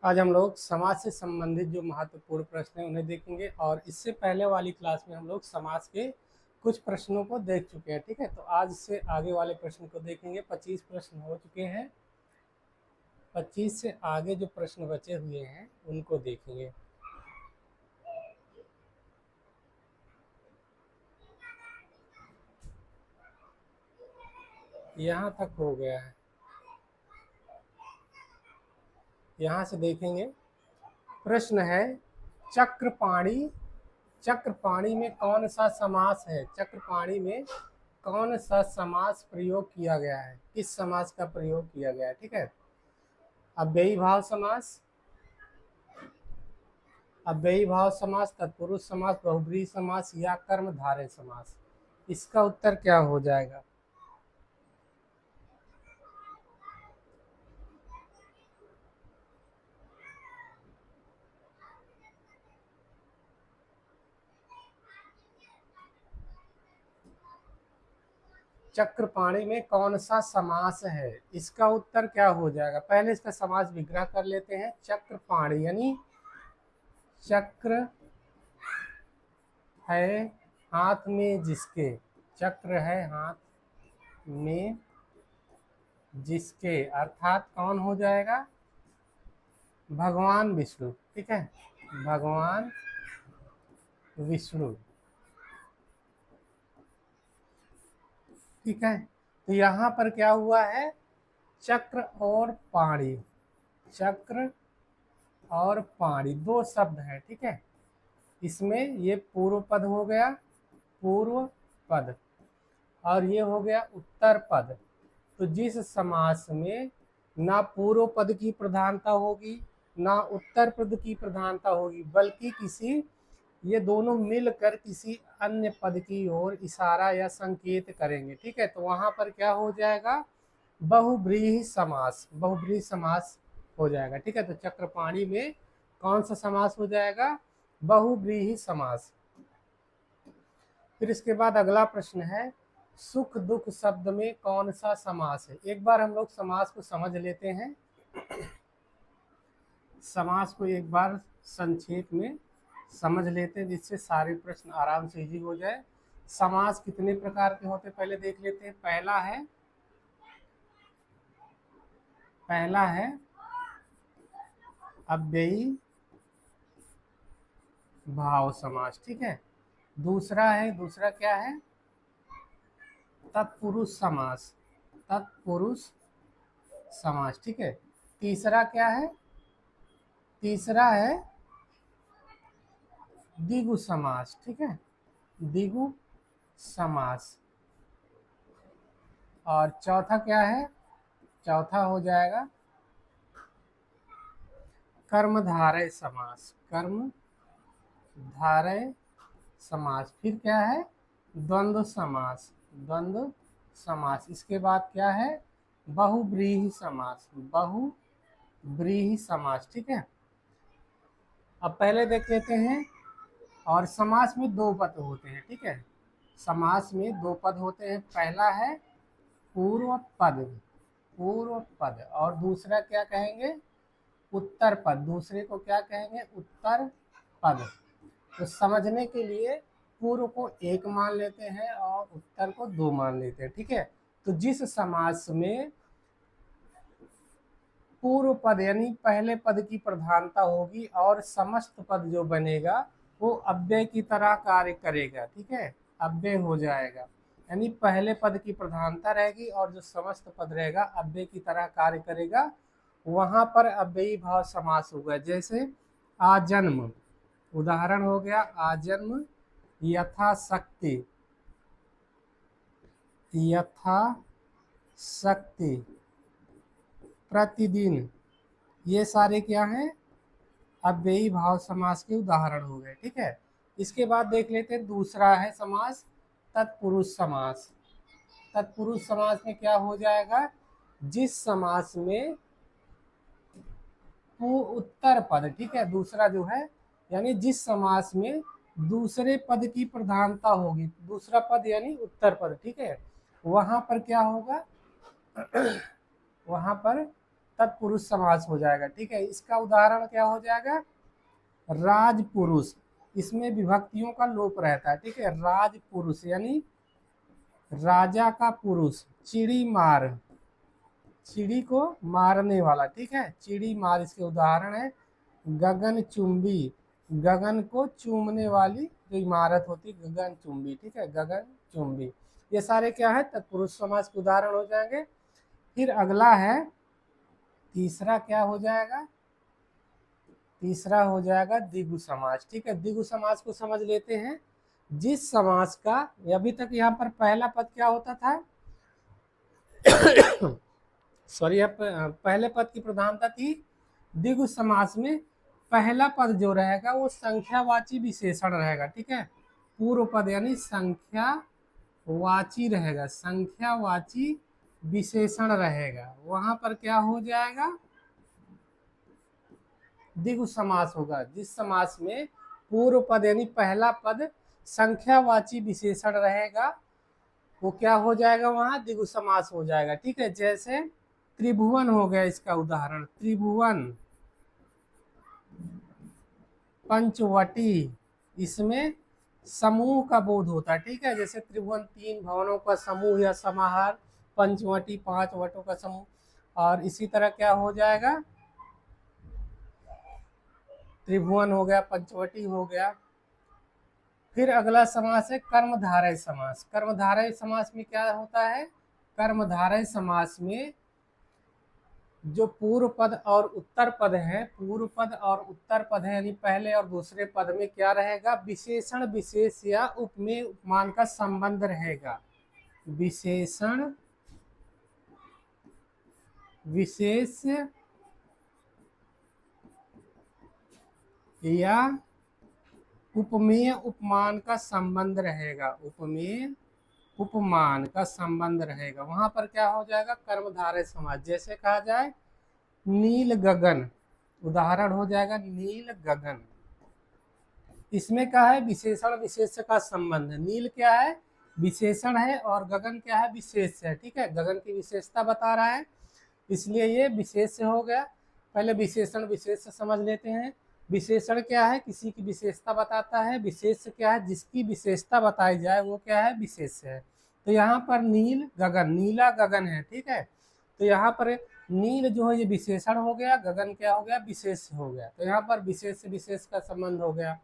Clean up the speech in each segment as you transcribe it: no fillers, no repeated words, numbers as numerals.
आज हम लोग समाज से संबंधित जो महत्वपूर्ण प्रश्न हैं उन्हें देखेंगे और इससे पहले वाली क्लास में हम लोग समाज के कुछ प्रश्नों को देख चुके हैं। ठीक है, तो आज से आगे वाले प्रश्न को देखेंगे। 25 प्रश्न हो चुके हैं, 25 से आगे जो प्रश्न बचे हुए हैं उनको देखेंगे। यहाँ तक हो गया है, यहाँ से देखेंगे। प्रश्न है, चक्रपाणी चक्रपाणी में कौन सा समास है? चक्रपाणी में कौन सा समास प्रयोग किया गया है? किस समास का प्रयोग किया गया है? ठीक है, अव्ययी भाव समास, अव्ययी भाव समास, तत्पुरुष समास, बहुब्रीहि समास या कर्मधारय समास? इसका उत्तर क्या हो जाएगा? चक्रपाणी में कौन सा समास है? इसका उत्तर क्या हो जाएगा? पहले इसका समास विग्रह कर लेते हैं। चक्रपाणी यानी चक्र है हाथ में जिसके, चक्र है हाथ में जिसके, अर्थात कौन हो जाएगा? भगवान विष्णु। ठीक है, भगवान विष्णु। ठीक है, तो यहाँ पर क्या हुआ है? चक्र और पाणी, चक्र और पाणी दो शब्द हैं। ठीक है, इसमें ये पूर्व पद हो गया, पूर्व पद, और ये हो गया उत्तर पद। तो जिस समास में ना पूर्व पद की प्रधानता होगी ना उत्तर पद की प्रधानता होगी, बल्कि किसी, ये दोनों मिलकर किसी अन्य पद की ओर इशारा या संकेत करेंगे। ठीक है, तो वहां पर क्या हो जाएगा? बहुब्रीहि समास, बहुब्रीहि समास हो जाएगा। ठीक है, तो चक्रपाणी में कौन सा समास हो जाएगा? बहुब्रीहि समास। फिर इसके बाद अगला प्रश्न है, सुख दुख शब्द में कौन सा समास है? एक बार हम लोग समास को समझ लेते हैं। समास को एक बार संक्षेप में समझ लेते हैं, जिससे सारे प्रश्न आराम से इजी हो जाए। समास कितने प्रकार के होते हैं पहले देख लेते हैं। पहला है अव्ययी भाव समास। ठीक है, दूसरा क्या है? तत्पुरुष समास, तत्पुरुष समास। ठीक है, तीसरा क्या है? तीसरा है द्विगु समास। ठीक है, द्विगु समास। और चौथा क्या है? चौथा हो जाएगा कर्मधारय समास, कर्मधारय समास। फिर क्या है? द्वंद्व समास, द्वंद्व समास। इसके बाद क्या है? बहुब्रीहि समास, बहुब्रीहि समास। ठीक है, अब पहले देख लेते हैं। और समास में दो पद होते हैं। ठीक है, समास में दो पद होते हैं। पहला है पूर्व पद, पूर्व पद, और दूसरा क्या कहेंगे? उत्तर पद। दूसरे को क्या कहेंगे? उत्तर पद। तो समझने के लिए पूर्व को एक मान लेते हैं और उत्तर को दो मान लेते हैं। ठीक है, तो जिस समास में पूर्व पद यानी पहले पद की प्रधानता होगी और समस्त पद जो बनेगा वो अव्यय की तरह कार्य करेगा। ठीक है, अव्यय हो जाएगा, यानी पहले पद की प्रधानता रहेगी और जो समस्त पद रहेगा अव्यय की तरह कार्य करेगा, वहां पर अव्ययी भाव समास होगा। जैसे आजन्म, उदाहरण हो गया आजन्म, यथाशक्ति, यथाशक्ति, प्रतिदिन, ये सारे क्या हैं? अव्ययी भाव समास के उदाहरण हो गए। ठीक है, इसके बाद देख लेते हैं दूसरा है समास तत्पुरुष समास। तत्पुरुष समास में क्या हो जाएगा? जिस समास में उत्तर पद, ठीक है, दूसरा जो है, यानी जिस समास में दूसरे पद की प्रधानता होगी, दूसरा पद यानी उत्तर पद। ठीक है, वहां पर क्या होगा? वहां पर तत्पुरुष समास हो जाएगा। ठीक है, इसका उदाहरण क्या हो जाएगा, राजपुरुष, इसमें विभक्तियों का लोप रहता है। ठीक है, राजपुरुष यानी राजा का पुरुष। चिड़ी मार, चिड़ी को मारने वाला। ठीक है, चिड़ी मार इसके उदाहरण है। गगन चुंबी, गगन को चूमने वाली जो इमारत होती है गगन चुंबी। ठीक है, गगन चुंबी, ये सारे क्या है, तत्पुरुष समास के उदाहरण हो जाएंगे। फिर अगला है तीसरा, क्या हो जाएगा, तीसरा हो जाएगा द्विगु समास। ठीक है, द्विगु समास को समझ लेते हैं। जिस समास का, अभी तक यहाँ पर पहला पद क्या होता था सॉरी, पहले पद की प्रधानता थी। द्विगु समास में पहला पद जो रहेगा वो संख्यावाची विशेषण रहेगा। ठीक है, पूर्व पद यानी संख्यावाची रहेगा, संख्यावाची विशेषण रहेगा। वहां पर क्या हो जाएगा, द्विगु समास होगा। जिस समास में पूर्व पद यानी पहला पद संख्यावाची विशेषण रहेगा वो क्या हो जाएगा, वहां द्विगु समास हो जाएगा। ठीक है, जैसे त्रिभुवन हो गया इसका उदाहरण, त्रिभुवन, पंचवटी, इसमें समूह का बोध होता है। ठीक है, जैसे त्रिभुवन 3 भवनों का समूह या समाहार, पंचवटी 5 वटों का समूह। और इसी तरह क्या हो जाएगा, त्रिभुवन हो गया, पंचवटी हो गया। फिर अगला समास है कर्मधारय समास। कर्मधारय समास में क्या होता है, कर्मधारय समास में जो पूर्व पद और उत्तर पद है, पूर्व पद और उत्तर पद है यानी पहले और दूसरे पद में क्या रहेगा, विशेषण विशेष या उपमेय उपमान का संबंध रहेगा। विशेषण विशेष या उपमेय उपमान का संबंध रहेगा, उपमेय उपमान का संबंध रहेगा। वहां पर क्या हो जाएगा, कर्मधारय समास। जैसे कहा जाए नील गगन, उदाहरण हो जाएगा नील गगन। इसमें क्या है, विशेषण विशेष का संबंध है। नील क्या है, विशेषण है, और गगन क्या है, विशेष है। ठीक है, गगन की विशेषता बता रहा है, इसलिए ये विशेष हो गया। पहले विशेषण विशेष से समझ लेते हैं। विशेषण क्या है, किसी की विशेषता बताता है। विशेष क्या है, जिसकी विशेषता बताई जाए वो क्या है, विशेष है। तो यहाँ पर नील गगन, नीला गगन है। ठीक है, तो यहाँ पर नील जो है ये विशेषण हो गया, गगन क्या हो गया, विशेष हो गया। तो यहाँ पर विशेष से विशेष का संबंध हो गया।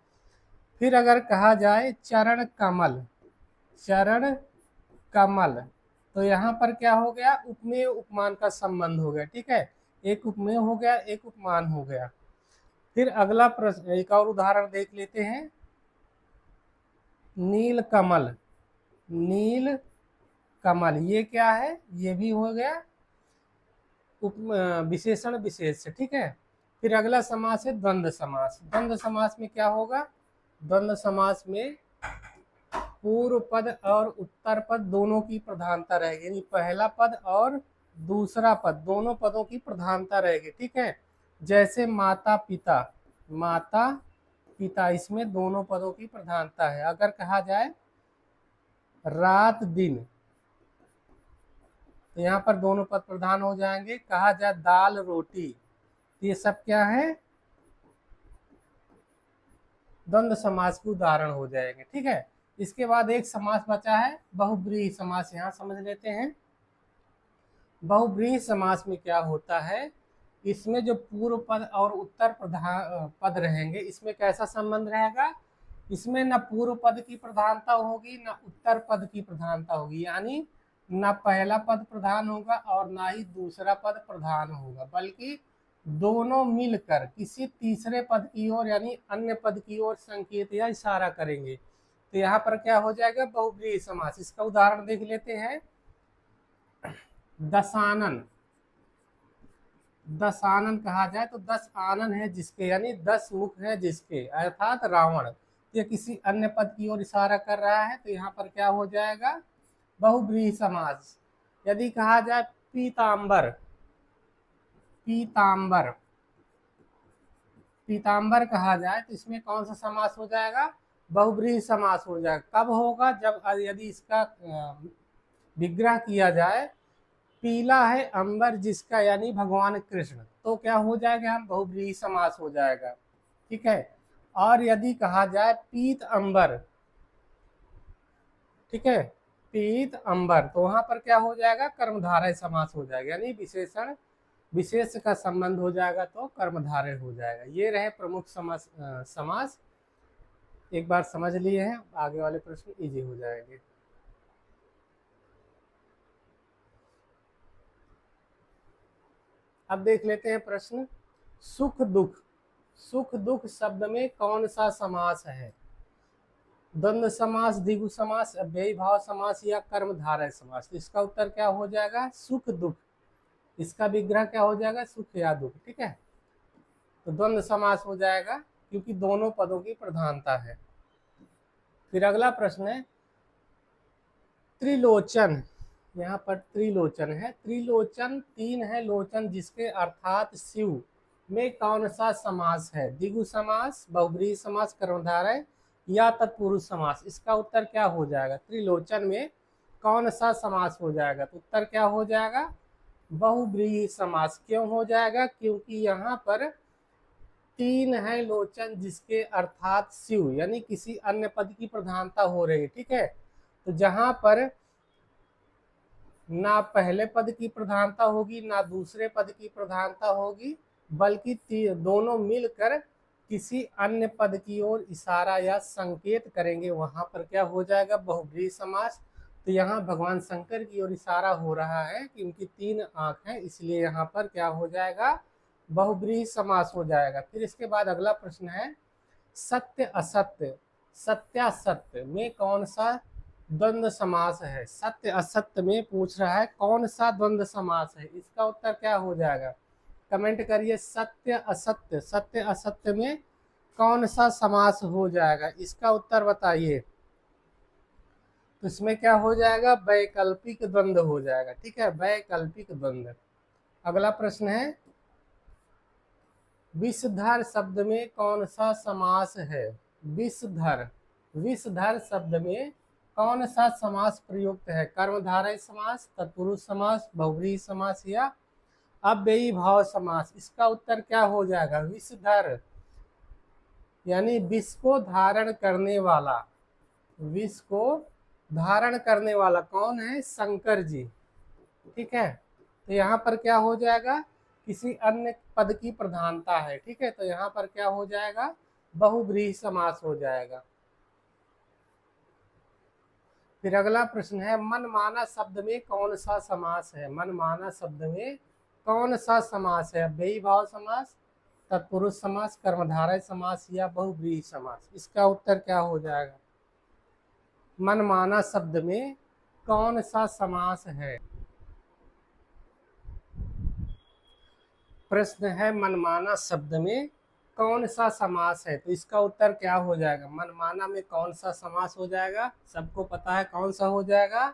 फिर अगर कहा जाए चरण कमल, चरण कमल, तो यहाँ पर क्या हो गया, उपमेय उपमान का संबंध हो गया। ठीक है, एक उपमेय हो गया, एक उपमान हो गया। फिर अगला प्रश्न, एक और उदाहरण देख लेते हैं। नील कमल, नील कमल, ये क्या है, ये भी हो गया विशेषण विशेष। ठीक है, फिर अगला समास है द्वंद्व समास। द्वंद्व समास में क्या होगा, द्वंद्व समास में पूर्व पद और उत्तर पद दोनों की प्रधानता रहेगी, यानी पहला पद और दूसरा पद दोनों पदों की प्रधानता रहेगी। ठीक है, जैसे माता पिता, माता पिता, इसमें दोनों पदों की प्रधानता है। अगर कहा जाए रात दिन, तो यहाँ पर दोनों पद प्रधान हो जाएंगे। कहा जाए दाल रोटी, तो ये सब क्या है, द्वंद्व समास के उदाहरण हो जाएंगे। ठीक है, इसके बाद एक समास बचा है बहुब्रीहि समास, यहाँ समझ लेते हैं। बहुब्रीहि समास में क्या होता है, इसमें जो पूर्व पद और उत्तर पद रहेंगे, इसमें कैसा संबंध रहेगा, इसमें न पूर्व पद की प्रधानता होगी न उत्तर पद की प्रधानता होगी, यानी न पहला पद प्रधान होगा और ना ही दूसरा पद प्रधान होगा, बल्कि दोनों मिलकर किसी तीसरे पद की ओर यानी अन्य पद की ओर संकेत या इशारा करेंगे। तो यहाँ पर क्या हो जाएगा, बहुब्रीहि समास। इसका उदाहरण देख लेते हैं। दशानन, दशानन कहा जाए तो 10 आनन है जिसके, यानी 10 मुख है जिसके, अर्थात रावण। ये किसी अन्य पद की ओर इशारा कर रहा है, तो यहाँ पर क्या हो जाएगा, बहुब्रीहि समास। यदि कहा जाए पीतांबर, पीतांबर, पीतांबर कहा जाए तो इसमें कौन सा समास हो जाएगा, बहुब्रीहि समास हो जाएगा। कब होगा, जब यदि इसका विग्रह किया जाए पीला है अंबर जिसका, यानी भगवान कृष्ण, तो क्या हो जाएगा, हम बहुव्रीहि समास हो जाएगा। ठीक है। और यदि कहा जाए पीत अंबर, ठीक है, पीत अंबर, तो वहां पर क्या हो जाएगा, कर्मधारय समास हो जाएगा, यानी विशेषण विशेष का संबंध हो जाएगा तो कर्मधारय हो जाएगा। ये रहे प्रमुख समास समास। एक बार समझ लिए हैं, आगे वाले प्रश्न इजी हो जाएंगे। अब देख लेते हैं प्रश्न, सुख दुख। सुख दुख शब्द में कौन सा समास है, द्वंद्व समास, द्विगु समास, अव्ययी भाव समास या कर्मधारय समास। तो इसका उत्तर क्या हो जाएगा, सुख दुख। इसका विग्रह क्या हो जाएगा, सुख या दुख। ठीक है, तो द्वंद्व समास हो जाएगा क्योंकि दोनों पदों की प्रधानता है। फिर अगला प्रश्न है त्रिलोचन। यहाँ पर त्रिलोचन है, त्रिलोचन तीन है लोचन जिसके अर्थात शिव में कौन सा समास है, द्विगु समास, बहुब्रीहि समास, कर्मधारय या तत्पुरुष समास। इसका उत्तर क्या हो जाएगा, त्रिलोचन में कौन सा समास हो जाएगा, तो उत्तर क्या हो जाएगा, बहुब्रीहि समास। क्यों हो जाएगा, क्योंकि यहाँ पर तीन है लोचन जिसके अर्थात शिव, यानी किसी अन्य पद की प्रधानता हो रही है। ठीक है, तो जहां पर ना पहले पद की प्रधानता होगी ना दूसरे पद की प्रधानता होगी, बल्कि दोनों मिलकर किसी अन्य पद की ओर इशारा या संकेत करेंगे, वहां पर क्या हो जाएगा, बहुब्रीहि समास। तो यहाँ भगवान शंकर की ओर इशारा हो रहा है कि उनकी तीन आंख हैं, इसलिए यहाँ पर क्या हो जाएगा, बहुब्रीहि समास हो जाएगा। फिर इसके बाद अगला प्रश्न है सत्य असत्य। सत्यासत्य में कौन सा द्वंद्व समास है, सत्य असत्य में पूछ रहा है कौन सा द्वंद्व समास है। इसका उत्तर क्या हो जाएगा, कमेंट करिए, सत्य असत्य, सत्य असत्य में कौन सा समास हो जाएगा, इसका उत्तर बताइए। तो इसमें क्या हो जाएगा, वैकल्पिक द्वंद्व हो जाएगा। ठीक है, वैकल्पिक द्वंद्व। अगला प्रश्न है विषधर शब्द में कौन सा समास है, विषधर, विषधर शब्द में कौन सा समास प्रयुक्त है, कर्मधारय समास, तत्पुरुष समास, बहुव्रीहि समास या अव्ययी भाव समास। इसका उत्तर क्या हो जाएगा, विषधर, यानी विष को धारण करने वाला, विष को धारण करने वाला कौन है, शंकर जी। ठीक है, तो यहाँ पर क्या हो जाएगा, किसी अन्य पद की प्रधानता है। ठीक है, तो यहाँ पर क्या हो जाएगा, बहुव्रीहि समास हो जाएगा। फिर अगला प्रश्न है मनमाना शब्द में कौन सा समास है, मनमाना शब्द में कौन सा समास है, अव्ययी भाव समास, तत्पुरुष समास, कर्मधारय समास या बहुव्रीहि समास। इसका उत्तर क्या हो जाएगा, मनमाना शब्द में कौन सा समास है। प्रश्न है मनमाना शब्द में कौन सा समास है, तो इसका उत्तर क्या हो जाएगा, मनमाना में कौन सा समास हो जाएगा, सबको पता है कौन सा हो जाएगा,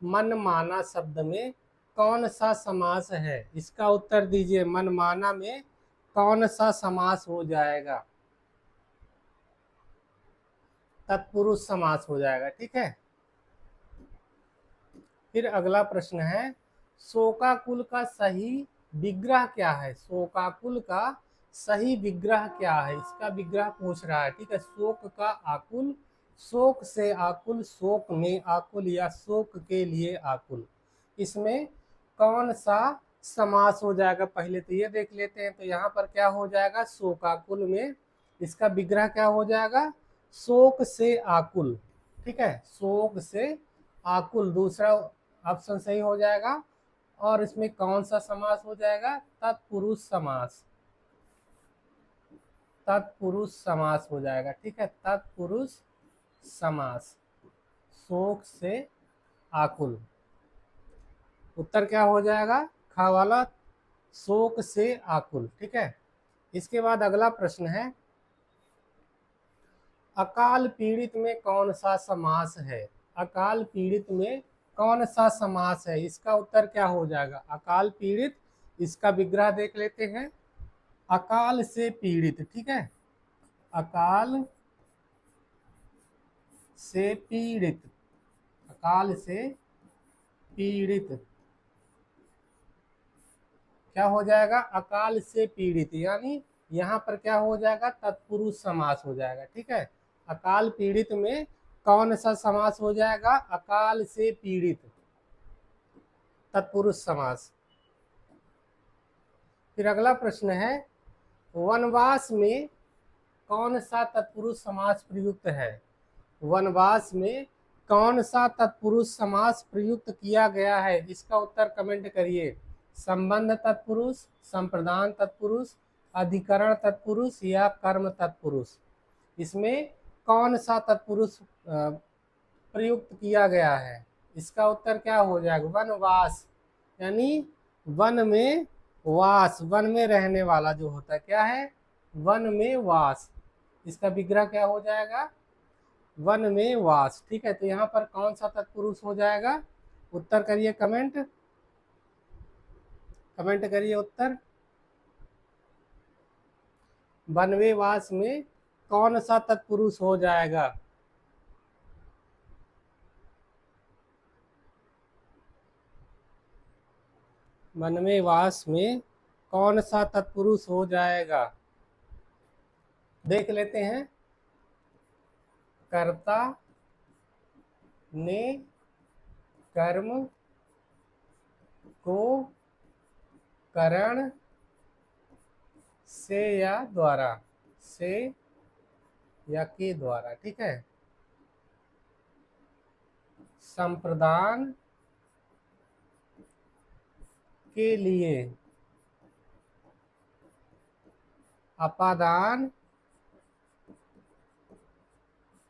मनमाना शब्द में कौन सा समास है। इसका उत्तर दीजिए, मनमाना में कौन सा समास हो जाएगा, तत्पुरुष समास हो जाएगा। ठीक है, फिर अगला प्रश्न है शोकाकुल का सही विग्रह क्या है, शोकाकुल का सही विग्रह क्या है, इसका विग्रह पूछ रहा है। ठीक है, शोक का आकुल, शोक से आकुल, शोक में आकुल या शोक के लिए आकुल। इसमें कौन सा समास हो जाएगा, पहले तो ये देख लेते हैं। तो यहाँ पर क्या हो जाएगा, शोकाकुल में इसका विग्रह क्या हो जाएगा, शोक से आकुल। ठीक है, शोक से आकुल दूसरा ऑप्शन सही हो जाएगा। और इसमें कौन सा समास हो जाएगा, तत्पुरुष समास, तत्पुरुष समास हो जाएगा। ठीक है, तत्पुरुष समास, शोक से आकुल। उत्तर क्या हो जाएगा, खा वाला, शोक से आकुल। ठीक है, इसके बाद अगला प्रश्न है अकाल पीड़ित में कौन सा समास है, अकाल पीड़ित में कौन सा समास है। इसका उत्तर क्या हो जाएगा, अकाल पीड़ित, इसका विग्रह देख लेते हैं, अकाल से पीड़ित। ठीक है, अकाल से पीड़ित, अकाल से पीड़ित। क्या हो जाएगा, अकाल से पीड़ित, यानी यहाँ पर क्या हो जाएगा, तत्पुरुष समास हो जाएगा। ठीक है, अकाल पीड़ित में कौन सा समास हो जाएगा, अकाल से पीड़ित, तत्पुरुष समास। फिर अगला प्रश्न है, वनवास में कौन सा तत्पुरुष समास प्रयुक्त है। वनवास में कौन सा तत्पुरुष समास प्रयुक्त किया गया है, इसका उत्तर कमेंट करिए। संबंध तत्पुरुष, संप्रदान तत्पुरुष, अधिकरण तत्पुरुष या कर्म तत्पुरुष। इसमें कौन सा तत्पुरुष प्रयुक्त किया गया है, इसका उत्तर क्या हो जाएगा, वनवास, यानी वन में वास, वन में रहने वाला जो होता है, क्या है, वन में वास। इसका विग्रह क्या हो जाएगा, वन में वास। ठीक है, तो यहाँ पर कौन सा तत्पुरुष हो जाएगा, उत्तर करिए, कमेंट करिए उत्तर। वन में वास में कौन सा तत्पुरुष हो जाएगा, वन में वास में कौन सा तत्पुरुष हो जाएगा, देख लेते हैं। कर्ता ने कर्म को करण से या द्वारा, से या के द्वारा, ठीक है, संप्रदान के लिए, अपादान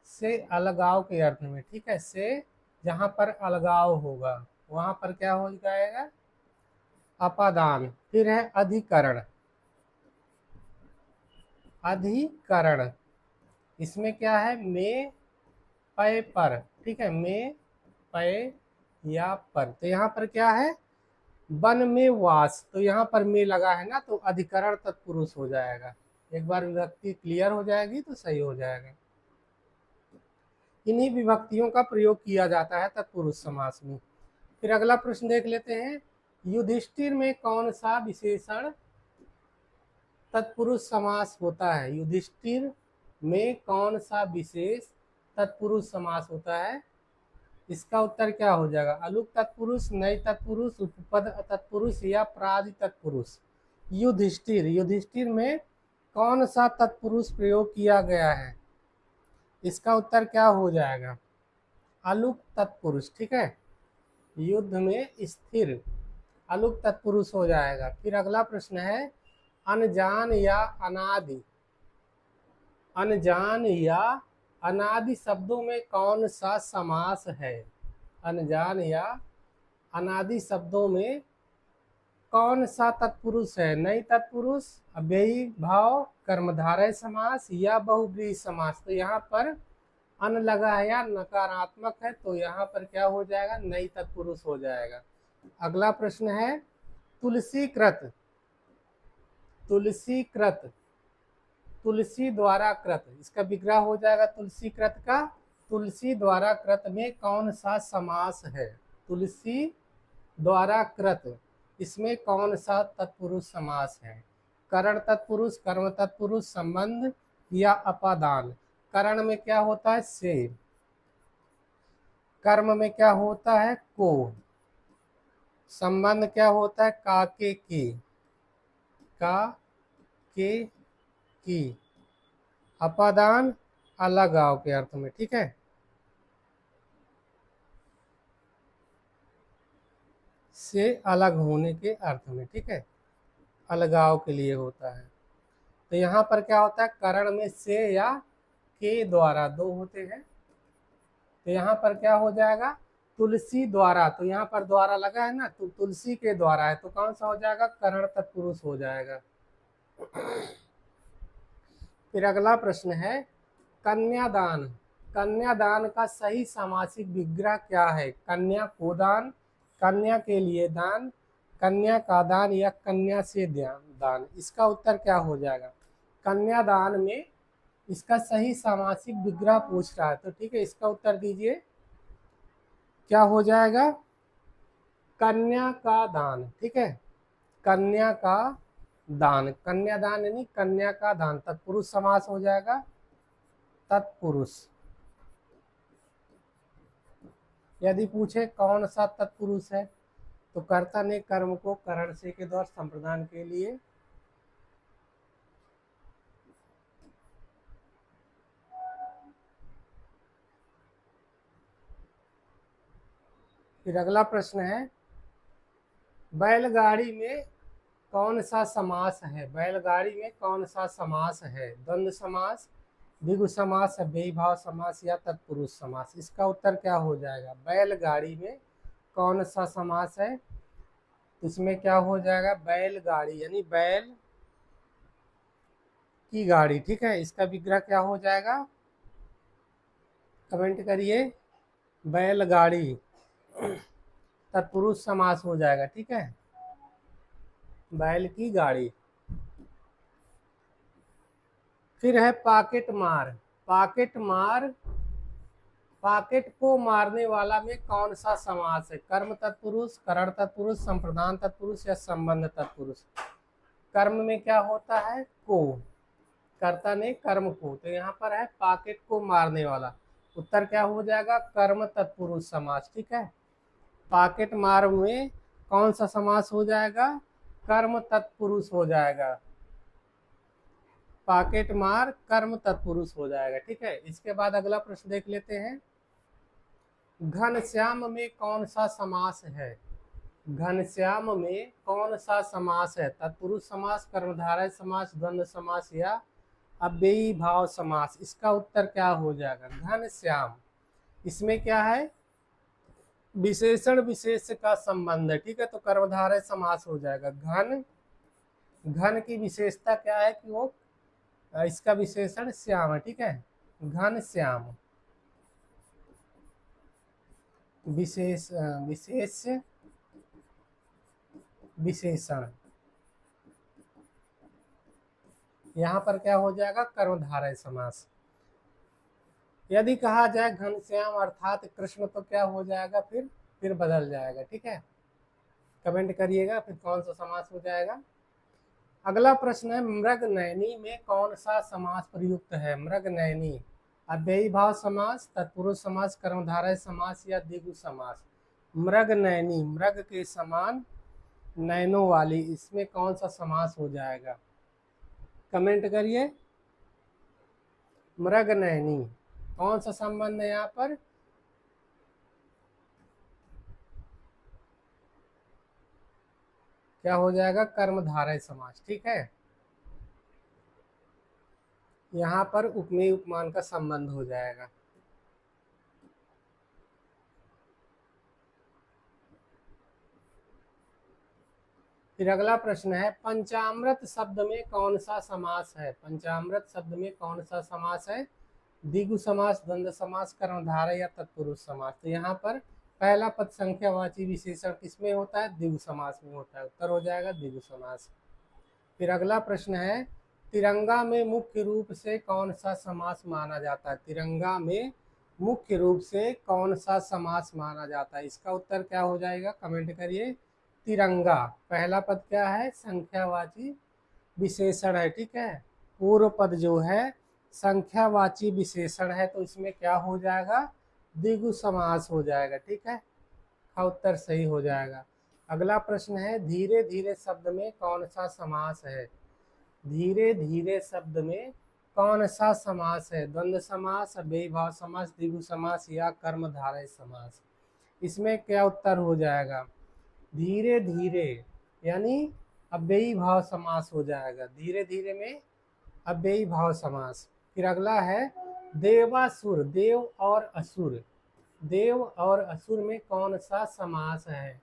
से अलगाव के अर्थ में। ठीक है, से जहां पर अलगाव होगा वहां पर क्या हो जाएगा, अपादान। फिर है अधिकरण, अधिकरण इसमें क्या है, में पय पर। ठीक है, में पय या पर, तो यहाँ पर क्या है, वन में वास, तो यहाँ पर में लगा है ना, तो अधिकरण तत्पुरुष हो जाएगा। एक बार विभक्ति क्लियर हो जाएगी तो सही हो जाएगा। इन्हीं विभक्तियों का प्रयोग किया जाता है तत्पुरुष समास में। फिर अगला प्रश्न देख लेते हैं, युधिष्ठिर में कौन सा विशेषण तत्पुरुष समास होता है। युधिष्ठिर में कौन सा विशेष तत्पुरुष समास होता है, इसका उत्तर क्या हो जाएगा, अलुक तत्पुरुष, नई तत्पुरुष, उपपद तत्पुरुष या प्रादि तत्पुरुष। युधिष्ठिर, युधिष्ठिर में कौन सा तत्पुरुष प्रयोग किया गया है, इसका उत्तर क्या हो जाएगा, अलुक तत्पुरुष। ठीक है, युद्ध में स्थिर, अलुक तत्पुरुष हो जाएगा। फिर अगला प्रश्न है, अनजान या अनादि, अनजान या अनादि शब्दों में कौन सा समास है। अनजान या अनादि शब्दों में कौन सा तत्पुरुष है, नई तत्पुरुष, अव्ययी भाव, कर्मधारय समास या बहुव्रीहि समास। तो यहाँ पर अन लगा है या नकारात्मक है, तो यहाँ पर क्या हो जाएगा, नई तत्पुरुष हो जाएगा। अगला प्रश्न है, तुलसीकृत, तुलसीकृत, तुलसी द्वारा कृत, इसका विग्रह हो जाएगा तुलसीकृत का। तुलसी द्वारा कृत में कौन सा समास है, तुलसी द्वारा कृत, इसमें कौन सा तत्पुरुष समास है, करण तत्पुरुष, कर्म तत्पुरुष, संबंध या अपादान। करण में क्या होता है, से, कर्म में क्या होता है, को, संबंध क्या होता है, का के की, का के की, अपादान अलगाव के अर्थ में। ठीक है, से अलग होने के अर्थ में। ठीक है, अलगाव के लिए होता है। तो यहाँ पर क्या होता है, करण में से या के द्वारा, दो होते हैं, तो यहाँ पर क्या हो जाएगा, तुलसी द्वारा, तो यहाँ पर द्वारा लगा है ना, तो तुलसी के द्वारा है, तो कौन सा हो जाएगा, करण तत्पुरुष हो जाएगा। फिर अगला प्रश्न है, कन्यादान, कन्यादान का सही सामासिक विग्रह क्या है। कन्या को दान, कन्या के लिए दान, कन्या का दान या कन्या से दान। इसका उत्तर क्या हो जाएगा, कन्यादान में इसका सही सामासिक विग्रह पूछ रहा है, तो ठीक है, इसका उत्तर दीजिए, क्या हो जाएगा, कन्या का दान। ठीक है, कन्या का दान, कन्यादान यानी कन्या का दान, तत्पुरुष समास हो जाएगा तत्पुरुष। यदि पूछे कौन सा तत्पुरुष है, तो कर्ता ने कर्म को करण से के द्वारा संप्रदान के लिए फिर अगला प्रश्न है, बैलगाड़ी में कौन सा समास है, बैलगाड़ी में कौन सा समास है, द्वंद्व समास, द्विगु समास, अव्ययी भाव समास या तत्पुरुष समास। इसका उत्तर क्या हो जाएगा, बैलगाड़ी में कौन सा समास है, इसमें क्या हो जाएगा, बैलगाड़ी यानी बैल की गाड़ी, ठीक है। इसका विग्रह क्या हो जाएगा, कमेंट करिए, बैलगाड़ी तत्पुरुष समास हो जाएगा, ठीक है, बैल की गाड़ी। फिर है पॉकेट मार, पॉकेट मार, पॉकेट को मारने वाला में कौन सा समास है, कर्म तत्पुरुष, करण तत्पुरुष, संप्रदान तत्पुरुष या संबंध तत्पुरुष। कर्म में क्या होता है, को, कर्ता ने कर्म को, तो यहाँ पर है पॉकेट को मारने वाला, उत्तर क्या हो जाएगा, कर्म तत्पुरुष समास, ठीक है। पॉकेट मार में कौन सा समास हो जाएगा, कर्म तत्पुरुष हो जाएगा, पॉकेट मार कर्म तत्पुरुष हो जाएगा, ठीक है। इसके बाद अगला प्रश्न देख लेते हैं, घनश्याम में कौन सा समास है, घनश्याम में कौन सा समास है, तत्पुरुष समास, कर्मधारय समास, द्वंद्व समास या अव्ययी भाव समास। इसका उत्तर क्या हो जाएगा, घनश्याम, इसमें क्या है, विशेषण विशेष का संबंध है, ठीक है, तो कर्मधारय समास हो जाएगा। घन, घन की विशेषता क्या है कि वो, इसका विशेषण श्याम है, ठीक है, घन श्याम, विशेष विशेष विशेषण, यहाँ पर क्या हो जाएगा, कर्मधारय समास। यदि कहा जाए घनश्याम अर्थात कृष्ण, तो क्या हो जाएगा, फिर बदल जाएगा, ठीक है, कमेंट करिएगा फिर कौन सा समास हो जाएगा। अगला प्रश्न है, मृगनयनी में कौन सा समास प्रयुक्त है, मृगनयनी, अव्ययी भाव समास, तत्पुरुष समास, कर्मधारय समास या द्विगु समास। मृगनयनी, मृग के समान नयनों वाली, इसमें कौन सा समास हो जाएगा, कमेंट करिए। मृगनयनी कौन सा संबंध है यहाँ पर, क्या हो जाएगा, कर्मधारय समास, ठीक है, यहाँ पर उपमेय उपमान का संबंध हो जाएगा। फिर अगला प्रश्न है, पंचामृत शब्द में कौन सा समास है, पंचामृत शब्द में कौन सा समास है, द्विगु समास, द्वंद्व समास, कर्मधारय या तत्पुरुष समास। तो यहाँ पर पहला पद संख्यावाची विशेषण किसमें होता है, द्विगु समास में होता है, उत्तर हो जाएगा द्विगु समास। फिर अगला प्रश्न है, तिरंगा में मुख्य रूप से कौन सा समास माना जाता है, तिरंगा में मुख्य रूप से कौन सा समास माना जाता है। इसका उत्तर क्या हो जाएगा, कमेंट करिए। तिरंगा, पहला पद क्या है, संख्यावाची विशेषण है, ठीक है, पूर्व पद जो है संख्यावाची विशेषण है, तो इसमें क्या हो जाएगा, द्विगु समास हो जाएगा, ठीक है, का उत्तर सही हो जाएगा। अगला प्रश्न है, धीरे धीरे शब्द में कौन सा समास है, धीरे धीरे शब्द में कौन सा समास है, द्वंद्व समास, अव्ययी भाव समास, द्विगु समास या कर्मधारय समास। इसमें क्या उत्तर हो जाएगा, धीरे धीरे यानी अव्ययी भाव समास हो जाएगा, धीरे धीरे में अव्ययी भाव समास। फिर अगला है, देवासुर, देव और असुर, देव और असुर में कौन सा समास है,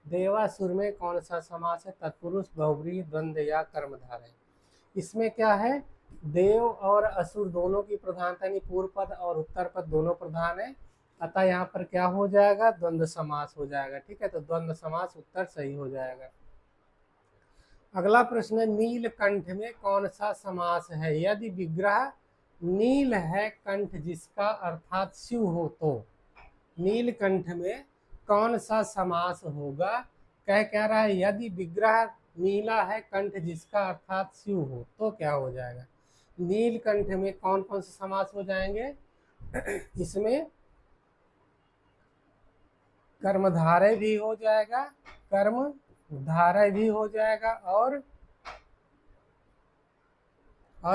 देवासुर में कौन सा समास है, तत्पुरुष, बहुव्रीहि, द्वंद्व या कर्मधारय। इसमें क्या है, देव और असुर दोनों की प्रधानता, यानी पूर्व पद और उत्तर पद दोनों प्रधान है, अतः यहाँ पर क्या हो जाएगा, द्वंद्व समास हो जाएगा, ठीक है, तो द्वंद्व समास उत्तर सही हो जाएगा। अगला प्रश्न है, नीलकंठ में कौन सा समास है, यदि विग्रह नील है कंठ जिसका अर्थात शिव हो, तो नीलकंठ में कौन सा समास होगा, कह रहा है, यदि विग्रह नीला है कंठ जिसका अर्थात शिव हो, तो क्या हो जाएगा? नीलकंठ में कौन कौन से समास हो जाएंगे? इसमें कर्मधारय भी हो जाएगा, कर्मधारय भी हो जाएगा, और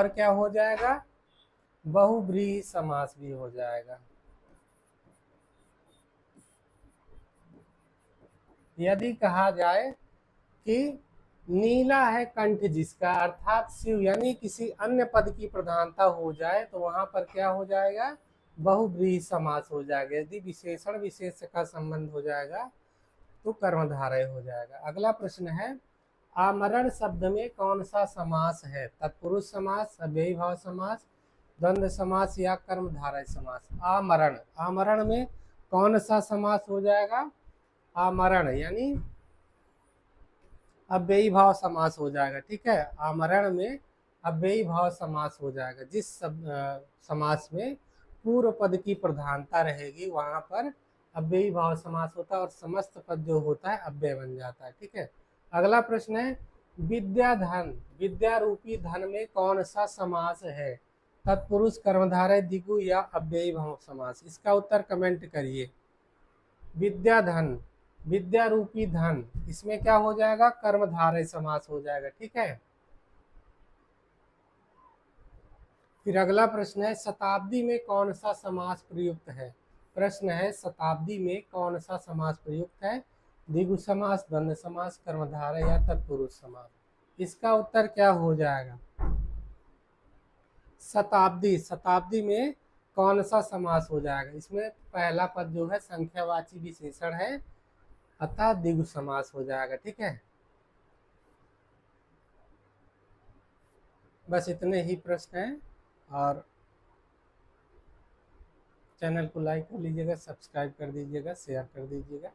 क्या हो जाएगा? बहुव्रीहि समास भी हो जाएगा। यदि कहा जाए कि नीला है कंठ जिसका अर्थात शिव, यानी किसी अन्य पद की प्रधानता हो जाए तो वहां पर क्या हो जाएगा? बहुव्रीहि समास हो जाएगा। यदि विशेषण विशेष का संबंध हो जाएगा तो कर्मधारय हो जाएगा। अगला प्रश्न है, आमरण शब्द में कौन सा समास है? तत्पुरुष समास, अव्ययी भाव समास, द्वंद्व समास या कर्मधारय समास? आमरण, आमरण में कौन सा समास हो जाएगा? आमरण यानी अव्ययी भाव समास हो जाएगा। ठीक है, आमरण में अव्ययी भाव समास हो जाएगा। जिस समास में पूर्व पद की प्रधानता रहेगी वहां पर अव्ययी भाव समास होता है और समस्त पद जो होता है अव्यय बन जाता है। ठीक है, अगला प्रश्न है, विद्याधन, विद्या रूपी धन में कौन सा समास है? तत्पुरुष, कर्मधारय, द्विगु या अव्ययी भाव समास? इसका उत्तर कमेंट करिए। विद्याधन, विद्या रूपी धन, इसमें क्या हो जाएगा? कर्मधारय समास हो जाएगा। ठीक है, फिर अगला प्रश्न है, शताब्दी में कौन सा समास प्रयुक्त है? प्रश्न है, शताब्दी में कौन सा समास प्रयुक्त है? द्विगु समास, द्वंद्व समास, कर्मधारय या तत्पुरुष समास? इसका उत्तर क्या हो जाएगा? शताब्दी, शताब्दी में कौन सा समास हो जाएगा? इसमें पहला पद जो है संख्यावाची विशेषण है, अतः द्विगु समास हो जाएगा। ठीक है, बस इतने ही प्रश्न हैं और चैनल को लाइक कर लीजिएगा, सब्सक्राइब कर दीजिएगा, शेयर कर दीजिएगा।